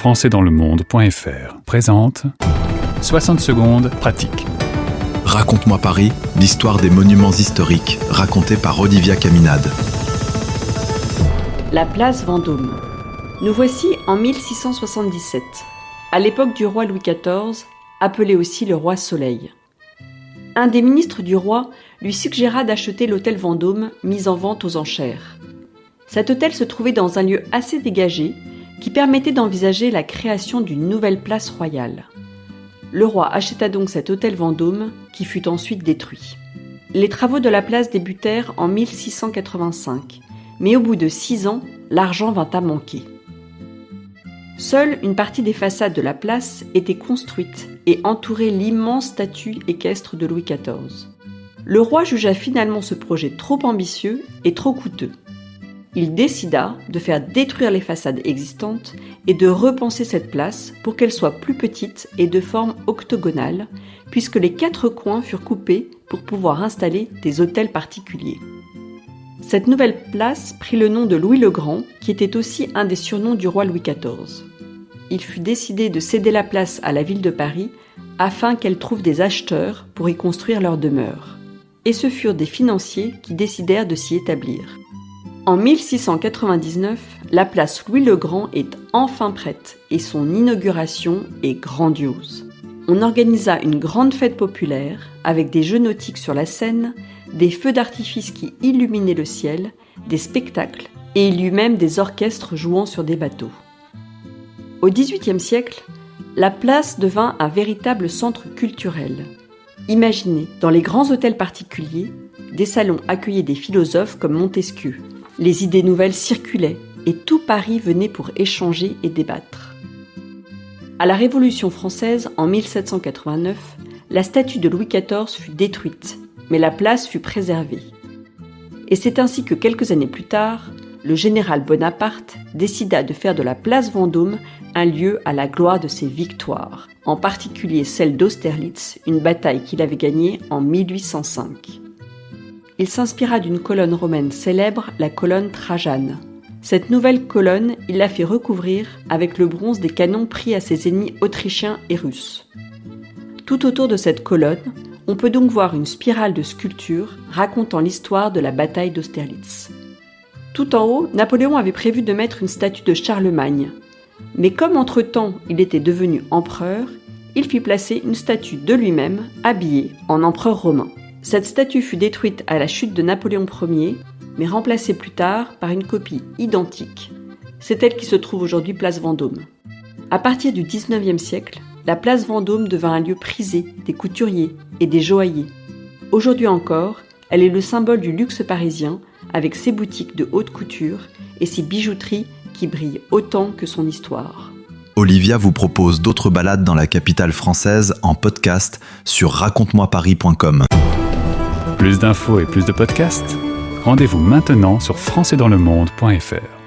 Françaisdanslemonde.fr présente 60 secondes pratiques. Raconte-moi Paris, l'histoire des monuments historiques, racontée par Olivia Caminade. La place Vendôme. Nous voici en 1677, à l'époque du roi Louis XIV, appelé aussi le roi Soleil. Un des ministres du roi lui suggéra d'acheter l'hôtel Vendôme, mis en vente aux enchères. Cet hôtel se trouvait dans un lieu assez dégagé, qui permettait d'envisager la création d'une nouvelle place royale. Le roi acheta donc cet hôtel Vendôme, qui fut ensuite détruit. Les travaux de la place débutèrent en 1685, mais au bout de 6 ans, l'argent vint à manquer. Seule une partie des façades de la place était construite et entourait l'immense statue équestre de Louis XIV. Le roi jugea finalement ce projet trop ambitieux et trop coûteux. Il décida de faire détruire les façades existantes et de repenser cette place pour qu'elle soit plus petite et de forme octogonale, puisque les 4 coins furent coupés pour pouvoir installer des hôtels particuliers. Cette nouvelle place prit le nom de Louis le Grand, qui était aussi un des surnoms du roi Louis XIV. Il fut décidé de céder la place à la ville de Paris afin qu'elle trouve des acheteurs pour y construire leur demeure. Et ce furent des financiers qui décidèrent de s'y établir. En 1699, la place Louis le Grand est enfin prête et son inauguration est grandiose. On organisa une grande fête populaire avec des jeux nautiques sur la Seine, des feux d'artifice qui illuminaient le ciel, des spectacles et il y eut même des orchestres jouant sur des bateaux. Au XVIIIe siècle, la place devint un véritable centre culturel. Imaginez, dans les grands hôtels particuliers, des salons accueillaient des philosophes comme Montesquieu. Les idées nouvelles circulaient et tout Paris venait pour échanger et débattre. À la Révolution française, en 1789, la statue de Louis XIV fut détruite, mais la place fut préservée. Et c'est ainsi que quelques années plus tard, le général Bonaparte décida de faire de la place Vendôme un lieu à la gloire de ses victoires, en particulier celle d'Austerlitz, une bataille qu'il avait gagnée en 1805. Il s'inspira d'une colonne romaine célèbre, la colonne Trajane. Cette nouvelle colonne, il l'a fait recouvrir avec le bronze des canons pris à ses ennemis autrichiens et russes. Tout autour de cette colonne, on peut donc voir une spirale de sculptures racontant l'histoire de la bataille d'Austerlitz. Tout en haut, Napoléon avait prévu de mettre une statue de Charlemagne. Mais comme entre-temps il était devenu empereur, il fit placer une statue de lui-même, habillé en empereur romain. Cette statue fut détruite à la chute de Napoléon Ier, mais remplacée plus tard par une copie identique. C'est elle qui se trouve aujourd'hui place Vendôme. À partir du XIXe siècle, la place Vendôme devint un lieu prisé des couturiers et des joailliers. Aujourd'hui encore, elle est le symbole du luxe parisien, avec ses boutiques de haute couture et ses bijouteries qui brillent autant que son histoire. Olivia vous propose d'autres balades dans la capitale française en podcast sur raconte-moi-paris.com. Plus d'infos et plus de podcasts, rendez-vous maintenant sur françaisdanslemonde.fr.